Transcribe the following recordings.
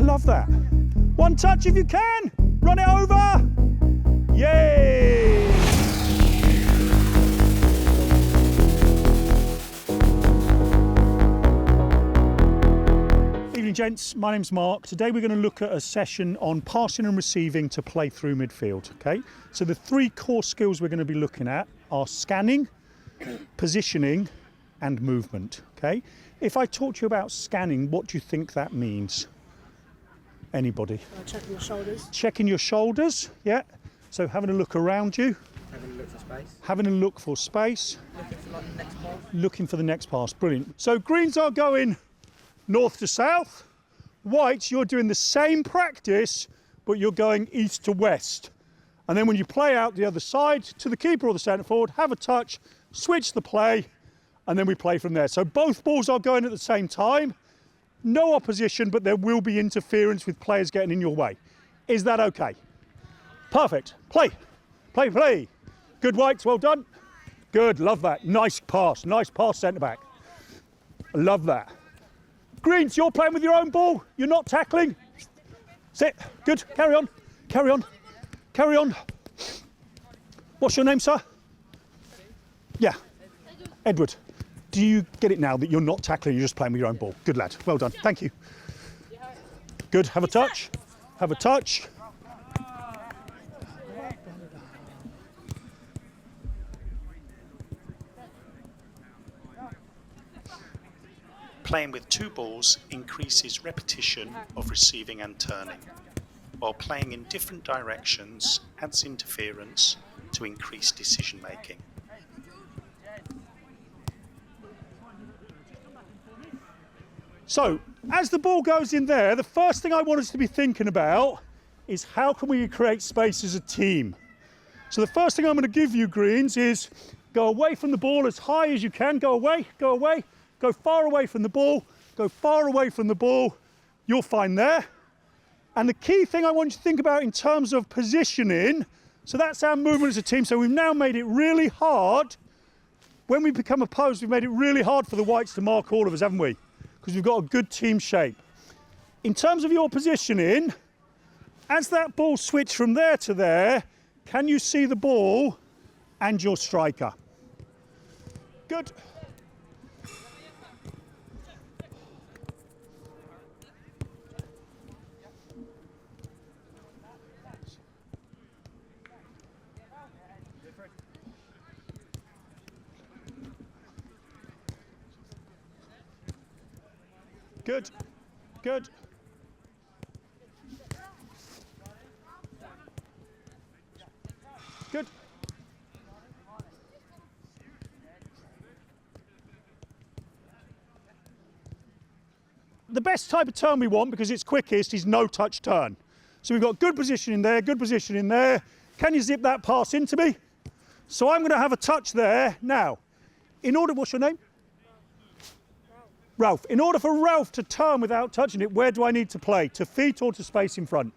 I love that. One touch if you can. Run it over. Yay! Evening gents, my name's Mark. Today we're going to look at a session on passing and receiving to play through midfield, okay? So the three core skills we're going to be looking at are scanning, positioning and movement, okay? If I talk to you about scanning, what do you think that means? Anybody? Checking your shoulders. Checking your shoulders, yeah. So having a look around you. Having a look for space. Having a look for space. Looking for like, the next pass. Looking for the next pass, brilliant. So greens are going north to south. Whites, you're doing the same practice, but you're going east to west. And then when you play out the other side to the keeper or the centre forward, have a touch, switch the play, and then we play from there. So both balls are going at the same time. No opposition, but there will be interference with players getting in your way. Is that okay? Perfect. Play, play, play. Good Whites, well done. Good, love that. Nice pass centre back. Love that. Greens, you're playing with your own ball. You're not tackling. Sit, good, carry on, carry on, carry on. What's your name, sir? Yeah, Edward. Do you get it now that you're not tackling, you're just playing with your own ball? Good lad, well done, thank you. Good, have a touch, have a touch. Playing with two balls increases repetition of receiving and turning, while playing in different directions adds interference to increase decision making. So, as the ball goes in there, the first thing I want us to be thinking about is how can we create space as a team? So the first thing I'm going to give you, Greens, is go away from the ball as high as you can. Go away, go away, go far away from the ball, go far away from the ball. You'll find there. And the key thing I want you to think about in terms of positioning, so that's our movement as a team. So we've now made it really hard. When we become opposed, we've made it really hard for the Whites to mark all of us, haven't we? Because we've got a good team shape. In terms of your positioning, as that ball switched from there to there, can you see the ball and your striker? Good. Good, good. Good. The best type of turn we want, because it's quickest, is no touch turn. So we've got good position in there, good position in there. Can you zip that pass into me? So I'm going to have a touch there. Now, in order, what's your name? Ralph. In order for Ralph to turn without touching it, where do I need to play? To feet or to space in front?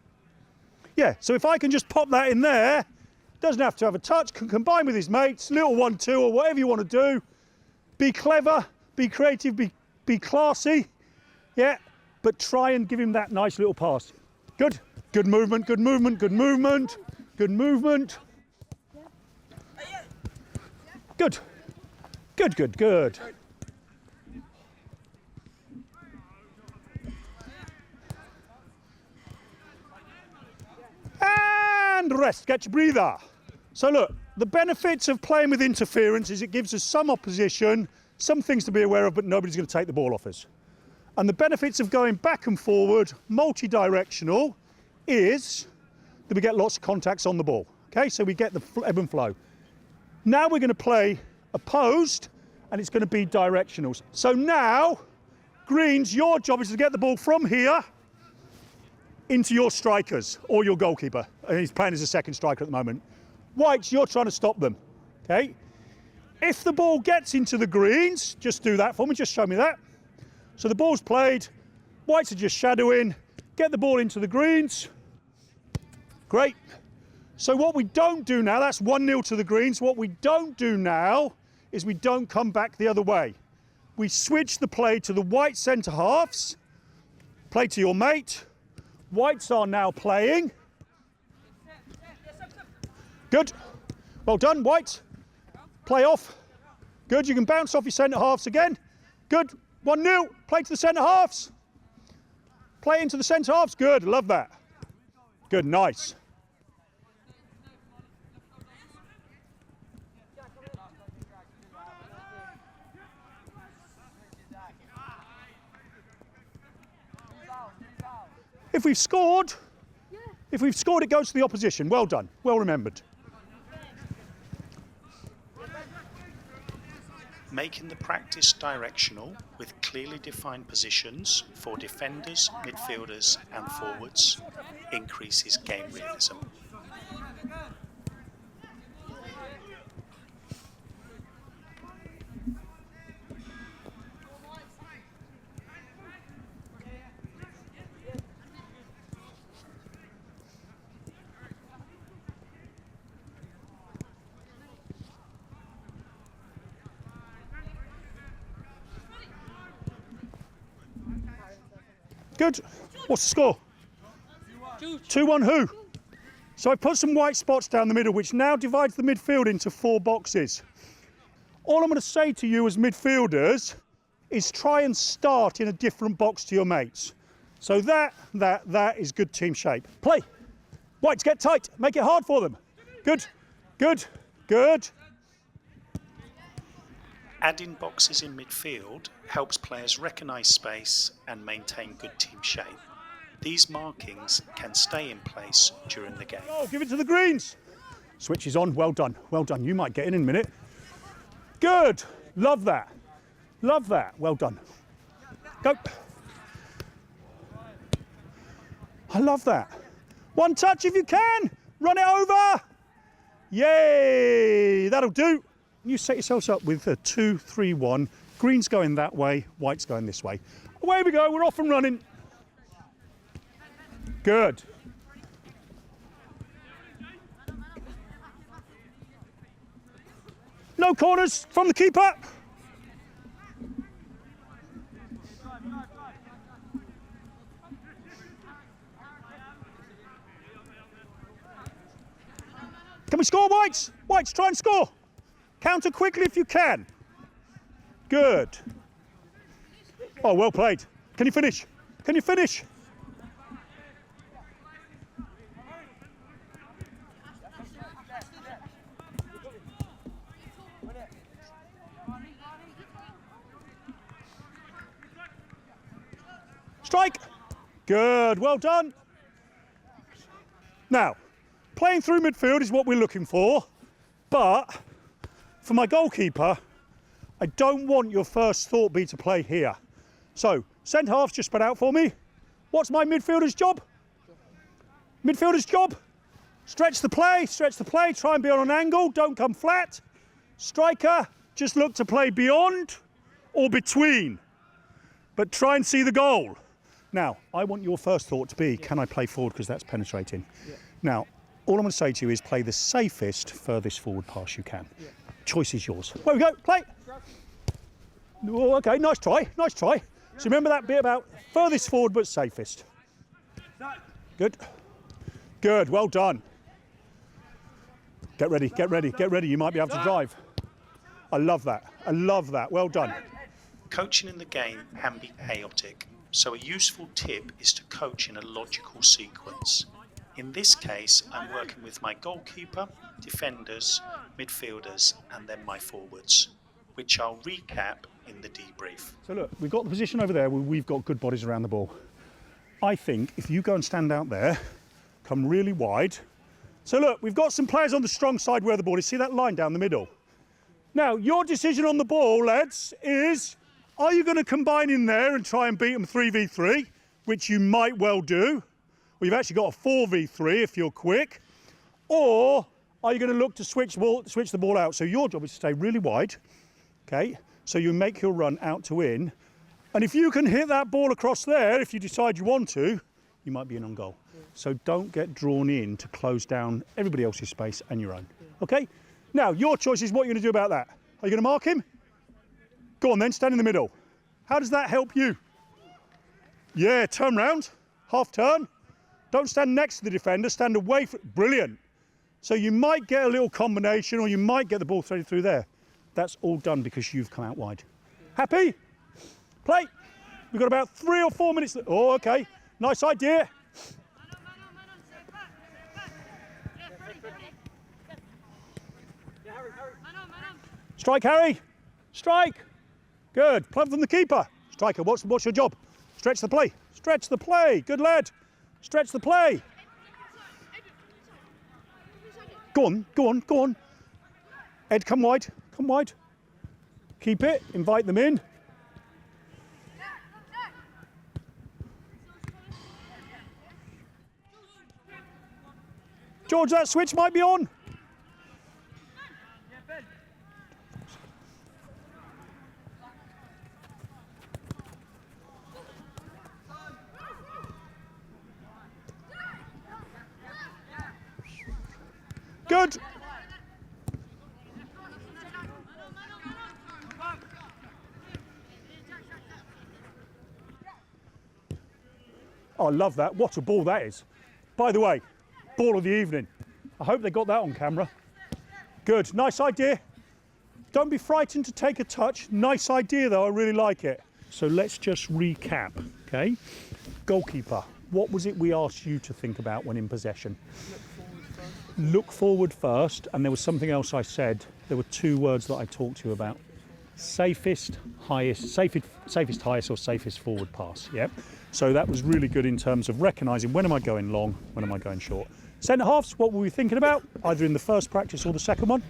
Yeah, so if I can just pop that in there, doesn't have to have a touch, can combine with his mates, little 1-2 or whatever you want to do. Be clever, be creative, be classy, yeah, but try and give him that nice little pass. Good, good movement, good movement, good movement, good movement. Good, good, good, good. And rest, get your breather. So look, the benefits of playing with interference is it gives us some opposition, some things to be aware of, but nobody's going to take the ball off us. And the benefits of going back and forward, multi-directional, is that we get lots of contacts on the ball. Okay, so we get the ebb and flow. Now we're going to play opposed, and it's going to be directionals. So now, Greens, your job is to get the ball from here into your strikers or your goalkeeper. And he's playing as a second striker at the moment. Whites, you're trying to stop them, okay? If the ball gets into the Greens, just do that for me, just show me that. So the ball's played, Whites are just shadowing, get the ball into the Greens. Great. So what we don't do now, that's 1-0 to the Greens, what we don't do now is we don't come back the other way. We switch the play to the White centre halves, play to your mate, Whites are now playing. Good. Well done, White. Play off. Good, you can bounce off your centre halves again. Good, 1-0. Play to the centre halves. Play into the centre halves. Good, love that. Good, nice. If we've scored, it goes to the opposition. Well done, well remembered. Making the practice directional with clearly defined positions for defenders, midfielders and forwards increases game realism. Good. What's the score? 2-1 who? So I put some white spots down the middle, which now divides the midfield into 4 boxes. All I'm going to say to you as midfielders is try and start in a different box to your mates. So that is good team shape. Play. Whites, get tight. Make it hard for them. Good, good, good. Adding boxes in midfield helps players recognise space and maintain good team shape. These markings can stay in place during the game. Oh, give it to the greens. Switch is on. Well done. Well done. You might get in a minute. Good. Love that. Love that. Well done. Go. I love that. One touch if you can. Run it over. Yay. That'll do. You set yourselves up with a 2-3-1. Green's going that way, white's going this way. Away we go, we're off and running. Good. No corners from the keeper. Can we score, Whites? Whites, try and score. Counter quickly if you can. Good. Oh, well played. Can you finish? Can you finish? Strike. Good, well done. Now, playing through midfield is what we're looking for, but for my goalkeeper, I don't want your first thought be to play here. So, centre halves just spread out for me. What's my midfielder's job? Midfielder's job? Stretch the play, try and be on an angle, don't come flat. Striker, just look to play beyond or between, but try and see the goal. Now, I want your first thought to be, can I play forward because that's penetrating? Yeah. Now, all I'm going to say to you is play the safest, furthest forward pass you can. Yeah. Choice is yours. There we go, play. Oh, okay, nice try, nice try. So remember that bit about furthest forward but safest. Good. Good, well done. Get ready, get ready, get ready. You might be able to drive. I love that, well done. Coaching in the game can be chaotic, so a useful tip is to coach in a logical sequence. In this case, I'm working with my goalkeeper, defenders, midfielders, and then my forwards, which I'll recap in the debrief. So look, we've got the position over there where we've got good bodies around the ball. I think if you go and stand out there, come really wide. So look, we've got some players on the strong side where the ball is. See that line down the middle? Now, your decision on the ball, lads, is are you going to combine in there and try and beat them 3v3, which you might well do? Well, you've actually got a 4v3 if you're quick. Or are you going to look to switch the ball out? So your job is to stay really wide, okay? So you make your run out to in. And if you can hit that ball across there, if you decide you want to, you might be in on goal. Yeah. So don't get drawn in to close down everybody else's space and your own. Yeah. Okay? Now, your choice is what you're going to do about that. Are you going to mark him? Go on then, stand in the middle. How does that help you? Yeah, turn round, half turn. Don't stand next to the defender, stand away from, brilliant. So you might get a little combination or you might get the ball threaded through there. That's all done because you've come out wide. Happy? Play. We've got about 3 or 4 minutes. Oh, okay. Nice idea. Strike, Harry. Strike. Good. Plug from the keeper. Striker, what's your job? Stretch the play. Stretch the play. Good lad. Stretch the play. Go on, go on, go on. Ed, come wide. Come wide. Keep it. Invite them in. George, that switch might be on. Good. Oh, I love that. What a ball that is. By the way, ball of the evening. I hope they got that on camera. Good. Nice idea. Don't be frightened to take a touch. Nice idea, though. I really like it. So let's just recap, okay? Goalkeeper, what was it we asked you to think about when in possession? Look forward first, and there was something else I said. There were 2 words that I talked to you about. Safest, highest, highest or safest forward pass, yeah? So that was really good in terms of recognising when am I going long, when am I going short. Centre halves, what were we thinking about? Either in the first practice or the second one?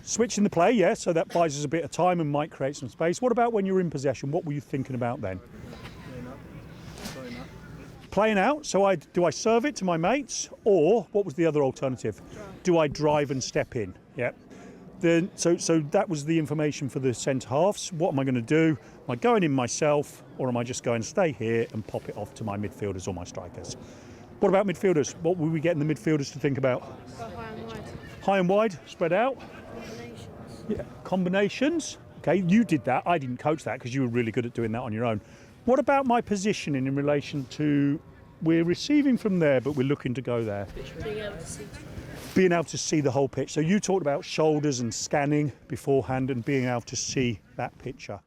Switching the play, yeah, so that buys us a bit of time and might create some space. What about when you're in possession? What were you thinking about then? Playing out, so do I serve it to my mates, or what was the other alternative? Do I drive and step in? Yeah. Then, so that was the information for the centre halves. What am I going to do? Am I going in myself, or am I just going to stay here and pop it off to my midfielders or my strikers? What about midfielders? What were we getting the midfielders to think about? High and wide. High and wide, spread out. Combinations. Yeah, combinations. Okay, you did that. I didn't coach that because you were really good at doing that on your own. What about my positioning in relation to we're receiving from there, but we're looking to go there? Being able to see. Being able to see the whole pitch. So you talked about shoulders and scanning beforehand and being able to see that picture.